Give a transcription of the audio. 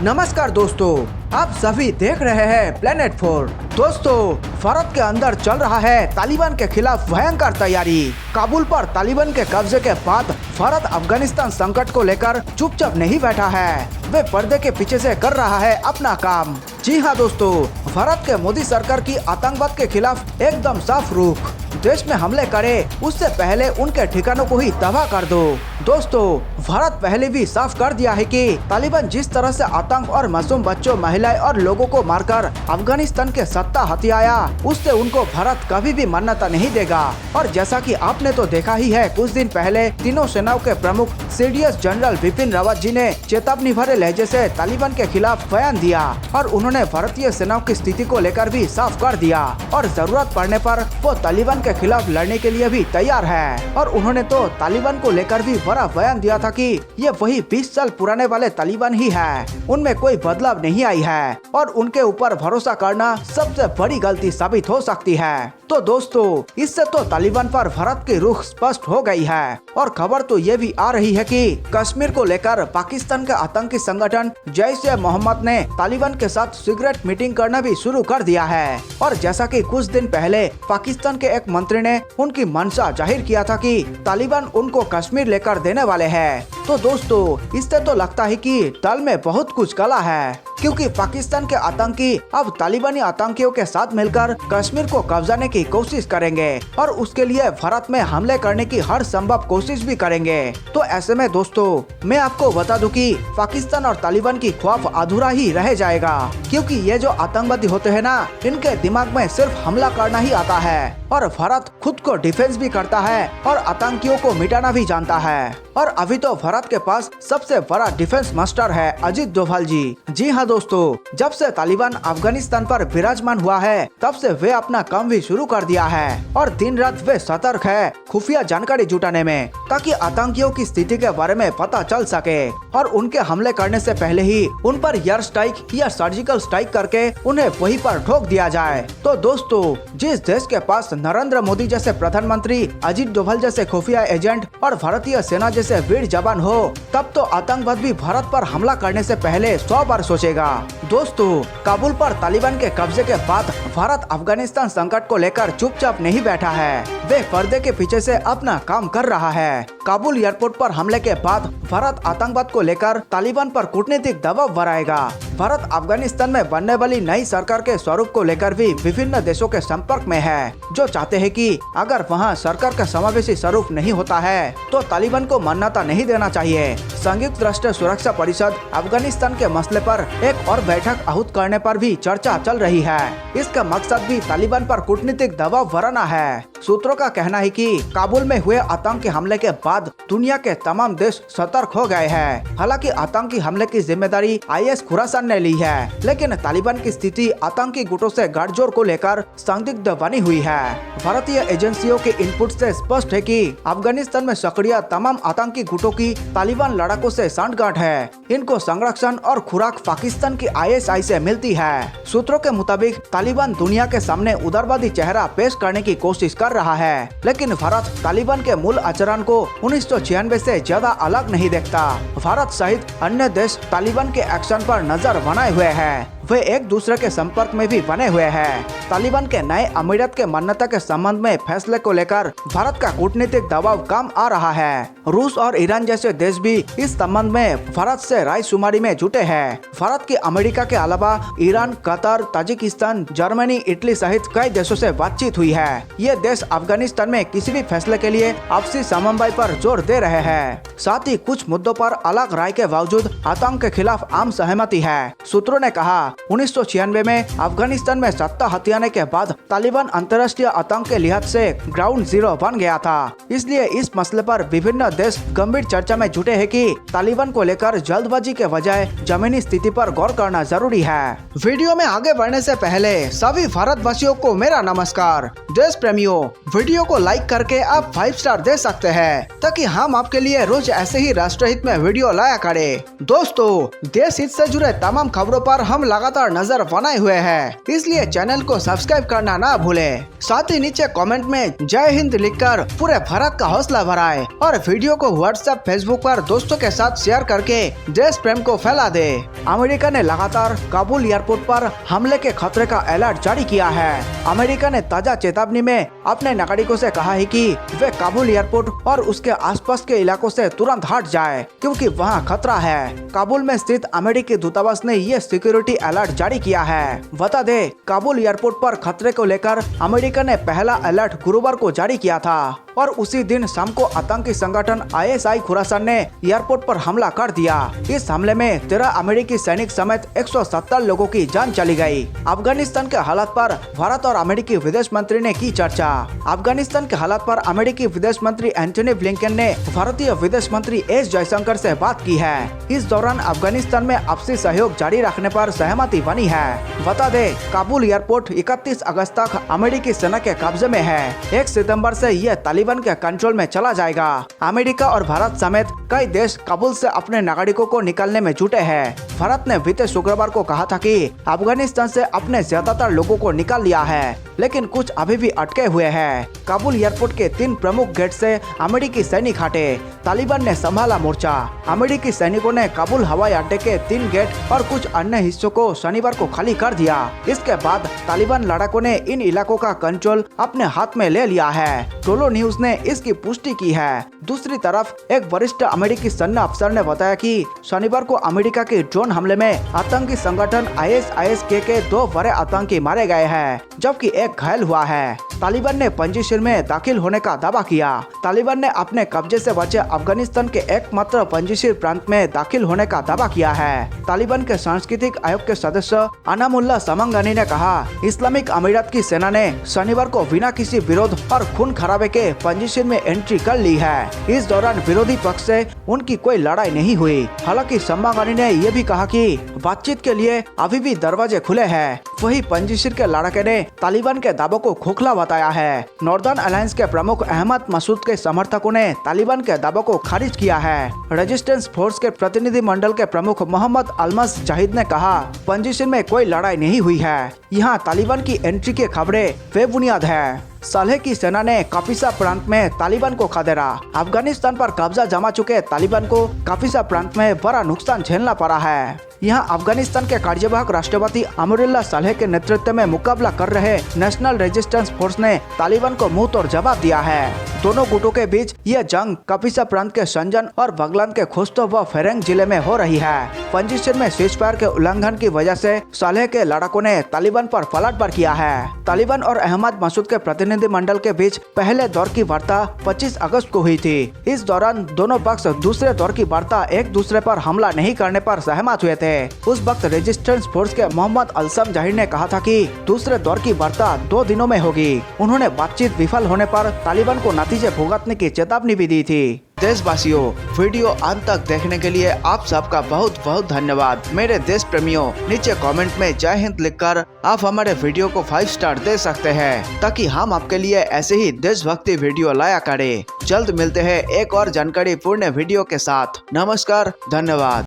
नमस्कार दोस्तों, आप सभी देख रहे हैं प्लेनेट 4। दोस्तों, भारत के अंदर चल रहा है तालिबान के खिलाफ भयंकर तैयारी। काबुल पर तालिबान के कब्जे के बाद भारत अफगानिस्तान संकट को लेकर चुपचाप नहीं बैठा है, वे पर्दे के पीछे से कर रहा है अपना काम। जी हाँ दोस्तों, भारत के मोदी सरकार की आतंकवाद के खिलाफ एकदम साफ रुख। देश में हमले करे उससे पहले उनके ठिकानों को ही तबाह कर दो। दोस्तों, भारत पहले भी साफ कर दिया है कि तालिबान जिस तरह से आतंक और मासूम बच्चों, महिलाएं और लोगों को मारकर अफगानिस्तान के सत्ता हथियाया, उससे उनको भारत कभी भी मान्यता नहीं देगा। और जैसा कि आपने तो देखा ही है, कुछ दिन पहले तीनों सेनाओं के प्रमुख सीडीएस जनरल बिपिन रावत जी ने चेतावनी भरे लहजे से तालिबान के खिलाफ बयान दिया और उन्होंने भारतीय सेनाओं की स्थिति को लेकर भी साफ कर दिया और जरूरत पड़ने पर वो तालिबान के खिलाफ लड़ने के लिए भी तैयार है। और उन्होंने तो तालिबान को लेकर भी बड़ा बयान दिया था कि ये वही 20 साल पुराने वाले तालिबान ही है, उनमें कोई बदलाव नहीं आई है और उनके ऊपर भरोसा करना सबसे बड़ी गलती साबित हो सकती है। तो दोस्तों, इससे तो तालिबान पर भारत की रुख स्पष्ट हो गई है। और खबर तो ये भी आ रही है कि कश्मीर को लेकर पाकिस्तान के आतंकी संगठन जैश-ए-मोहम्मद ने तालिबान के साथ सीक्रेट मीटिंग करना भी शुरू कर दिया है। और जैसा कि कुछ दिन पहले पाकिस्तान के एक मंत्री ने उनकी मंशा जाहिर किया था कि तालिबान उनको कश्मीर लेकर देने वाले हैं। तो दोस्तों, इससे तो लगता है कि दल में बहुत कुछ कला है, क्योंकि पाकिस्तान के आतंकी अब तालिबानी आतंकियों के साथ मिलकर कश्मीर को कब्जाने की कोशिश करेंगे और उसके लिए भारत में हमले करने की हर संभव कोशिश भी करेंगे। तो ऐसे में दोस्तों, मैं आपको बता दूं कि पाकिस्तान और तालिबान की ख्वाब अधूरा ही रह जाएगा, क्योंकि ये जो आतंकवादी होते हैं ना, इनके दिमाग में सिर्फ हमला करना ही आता है और भारत खुद को डिफेंस भी करता है और आतंकियों को मिटाना भी जानता है। और अभी तो भारत के पास सबसे बड़ा डिफेंस मास्टर है अजीत डोभाल जी। जी हाँ दोस्तों, जब से तालिबान अफगानिस्तान पर विराजमान हुआ है, तब से वे अपना काम भी शुरू कर दिया है और दिन रात वे सतर्क है खुफिया जानकारी जुटाने में, ताकि आतंकियों की स्थिति के बारे में पता चल सके और उनके हमले करने से पहले ही उन पर एयर स्ट्राइक या सर्जिकल स्ट्राइक करके उन्हें वहीं पर ठोक दिया जाए। तो दोस्तों, जिस देश के पास नरेंद्र मोदी जैसे प्रधानमंत्री, अजीत डोभाल जैसे खुफिया एजेंट और भारतीय सेना जैसे वीर जवान हो, तब तो आतंकवाद भी भारत पर हमला करने से पहले 100 बार सोचेगा। दोस्तों, काबुल पर तालिबान के कब्जे के बाद भारत अफगानिस्तान संकट को लेकर चुपचाप नहीं बैठा है, वे पर्दे के पीछे से अपना काम कर रहा है। काबुल एयरपोर्ट पर हमले के बाद भारत आतंकवाद को लेकर तालिबान पर कूटनीतिक दबाव बढ़ाएगा। भारत अफगानिस्तान में बनने वाली नई सरकार के स्वरूप को लेकर भी विभिन्न देशों के संपर्क में है, जो चाहते हैं कि अगर वहां सरकार का समावेशी स्वरूप नहीं होता है तो तालिबान को मान्यता नहीं देना चाहिए। संयुक्त राष्ट्र सुरक्षा परिषद अफगानिस्तान के मसले पर एक और बैठक आहूत करने पर भी चर्चा चल रही है। इसका मकसद भी तालिबान पर कूटनीतिक दबाव बढ़ाना है। सूत्रों का कहना है कि काबुल में हुए आतंकी हमले के बाद दुनिया के तमाम देश सतर्क हो गए हैं। हालांकि आतंकी हमले की जिम्मेदारी IS खुरासान ने ली है, लेकिन तालिबान की स्थिति आतंकी गुटों से गठजोड़ को लेकर संदिग्ध बनी हुई है। भारतीय एजेंसियों के इनपुट से स्पष्ट है कि अफगानिस्तान में सक्रिय तमाम आतंकी गुटों की तालिबान लड़ाकों से सांठगांठ है। इनको संरक्षण और खुराक पाकिस्तान की ISI से मिलती है। सूत्रों के मुताबिक तालिबान दुनिया के सामने उदारवादी चेहरा पेश करने की कोशिश कर रहा है, लेकिन भारत तालिबान के मूल आचरण को 1996 से ज्यादा अलग नहीं देखता। भारत सहित अन्य देश तालिबान के एक्शन पर नजर बनाए हुए हैं, वे एक दूसरे के संपर्क में भी बने हुए हैं। तालिबान के नए अमीरत के मान्यता के संबंध में फैसले को लेकर भारत का कूटनीतिक दबाव कम आ रहा है। रूस और ईरान जैसे देश भी इस संबंध में भारत से रायशुमारी में जुटे हैं। भारत की अमेरिका के अलावा Iran, Qatar, Tajikistan, Germany, Italy सहित कई देशों से बातचीत हुई है। ये देश अफगानिस्तान में किसी भी फैसले के लिए आपसी समन्वय पर जोर दे रहे हैं। साथ ही कुछ मुद्दों पर अलग राय के बावजूद आतंक के खिलाफ आम सहमति है। सूत्रों ने कहा, 1996 में अफगानिस्तान में सत्ता हथियाने के बाद तालिबान अंतर्राष्ट्रीय आतंक के लिहाज से ग्राउंड जीरो बन गया था। इसलिए इस मसले पर विभिन्न देश गंभीर चर्चा में जुटे हैं कि तालिबान को लेकर जल्दबाजी के बजाय जमीनी स्थिति पर गौर करना जरूरी है। वीडियो में आगे बढ़ने से पहले सभी भारतवासियों को मेरा नमस्कार। देश प्रेमियों, वीडियो को लाइक करके आप 5 स्टार दे सकते हैं ताकि हम आपके लिए रोज ऐसे ही राष्ट्रहित में वीडियो लाया करें। दोस्तों, देश हित से जुड़े तमाम खबरों पर हम लगातार नजर बनाए हुए हैं, इसलिए चैनल को सब्सक्राइब करना ना भूलें। साथ ही नीचे कमेंट में जय हिंद लिखकर पूरे भारत का हौसला बढ़ाएं और वीडियो को व्हाट्सएप, फेसबुक पर दोस्तों के साथ शेयर करके देश प्रेम को फैला दे। अमेरिका ने लगातार काबुल एयरपोर्ट पर हमले के खतरे का अलर्ट जारी किया है। अमेरिका ने ताजा चेतावनी में अपने नागरिकों से कहा है कि वे काबुल एयरपोर्ट और उसके आसपास के इलाकों से तुरंत हट जाए, क्योंकि वहां खतरा है। काबुल में स्थित अमेरिकी दूतावास ने ये सिक्योरिटी अलर्ट जारी किया है। बता दे, काबुल एयरपोर्ट पर खतरे को लेकर अमेरिका ने पहला अलर्ट गुरुवार को जारी किया था और उसी दिन शाम को आतंकी संगठन ISI खुरासान ने एयरपोर्ट पर हमला कर दिया। इस हमले में 13 अमेरिकी सैनिक समेत 170 लोगों की जान चली गई। अफगानिस्तान के हालात पर भारत और अमेरिकी विदेश मंत्री ने की चर्चा। अफगानिस्तान के हालात पर अमेरिकी विदेश मंत्री एंटनी ब्लिंकन ने भारतीय विदेश मंत्री एस जयशंकर से बात की है। इस दौरान अफगानिस्तान में आपसी सहयोग जारी रखने पर सहमति बनी है। बता दे, काबुल एयरपोर्ट 31 अगस्त तक अमेरिकी सेना के कब्जे में है। 1 सितंबर से यह तालिबान के कंट्रोल में चला जाएगा। अमेरिका और भारत समेत कई देश काबुल से अपने नागरिकों को निकालने में जुटे हैं। भारत ने बीते शुक्रवार को कहा था कि अफगानिस्तान से अपने ज्यादातर लोगों को निकाल लिया है, लेकिन कुछ अभी भी अटके हुए हैं। काबुल एयरपोर्ट के 3 प्रमुख गेट से अमेरिकी सैनिक हटे। तालिबान ने संभाला मोर्चा। अमेरिकी सैनिकों ने काबुल हवाई अड्डे के 3 गेट और कुछ अन्य हिस्सों को शनिवार को खाली कर दिया। इसके बाद तालिबान लड़ाकों ने इन इलाकों का कंट्रोल अपने हाथ में ले लिया है। टोलो न्यूज ने इसकी पुष्टि की है। दूसरी तरफ एक वरिष्ठ अमेरिकी सैन्य अफसर ने बताया कि शनिवार को अमेरिका के ड्रोन हमले में आतंकी संगठन ISIS के 2 बड़े आतंकी मारे गए हैं, जबकि एक घायल हुआ है। तालिबान ने पंजशीर में दाखिल होने का दावा किया। तालिबान ने अपने कब्जे से बचे अफगानिस्तान के एकमात्र पंजशीर प्रांत में दाखिल होने का दावा किया है। तालिबान के सांस्कृतिक आयोग के सदस्य अनामुल्लाह समंगानी ने कहा, इस्लामिक अमीरात की सेना ने शनिवार को बिना किसी विरोध और खून खराबे के पंजशीर में एंट्री कर ली है। इस दौरान विरोधी पक्ष से उनकी कोई लड़ाई नहीं हुई। हालांकि समंगानी ने यह भी कहा कि बातचीत के लिए अभी भी दरवाजे खुले हैं। वही पंजशीर के लड़ाके ने तालिबान के दावों को खोखला बताया है। नॉर्दर्न अलायंस के प्रमुख अहमद मसूद के समर्थकों ने तालिबान के दावों को खारिज किया है। रेजिस्टेंस फोर्स के प्रतिनिधि मंडल के प्रमुख मोहम्मद अलमस जाहिद ने कहा, पंजशीर में कोई लड़ाई नहीं हुई है। यहाँ तालिबान की एंट्री की खबरें बेबुनियाद है। सालेह की सेना ने काफिसा प्रांत में तालिबान को खदेड़ा। अफगानिस्तान पर कब्जा जमा चुके तालिबान को काफिसा प्रांत में बड़ा नुकसान झेलना पड़ा है। यहाँ अफगानिस्तान के कार्यवाहक राष्ट्रपति अमरुल्लाह सालेह के नेतृत्व में मुकाबला कर रहे नेशनल रेजिस्टेंस फोर्स ने तालिबान को मुंह तोड़ जवाब दिया है। दोनों गुटों के बीच यह जंग काफिसा प्रांत के संजन और बगलान के खोस्तो व फेरेंग जिले में हो रही है। पंजशीर में सीजफायर के उल्लंघन की वजह से सालेह के लड़ाकों ने तालिबान पर पलटवार किया है। तालिबान और अहमद मसूद के प्रतिनिधि मंडल के बीच पहले दौर की वार्ता 25 अगस्त को हुई थी। इस दौरान दोनों पक्ष दूसरे दौर की वार्ता एक दूसरे पर हमला नहीं करने पर सहमत हुए थे। उस वक्त रेजिस्टेंस फोर्स के मोहम्मद अलसम जाहिर ने कहा था कि दूसरे दौर की वार्ता 2 दिनों में होगी। उन्होंने बातचीत विफल होने पर तालिबान को नतीजे भुगतने की चेतावनी भी दी थी। देशवासियों, वीडियो अंत तक देखने के लिए आप सबका बहुत बहुत धन्यवाद। मेरे देश प्रेमियों, नीचे कमेंट में जय हिंद लिखकर आप हमारे वीडियो को 5 स्टार दे सकते हैं ताकि हम आपके लिए ऐसे ही देशभक्ति वीडियो लाया करें। जल्द मिलते हैं एक और जानकारी पूर्ण वीडियो के साथ। नमस्कार, धन्यवाद।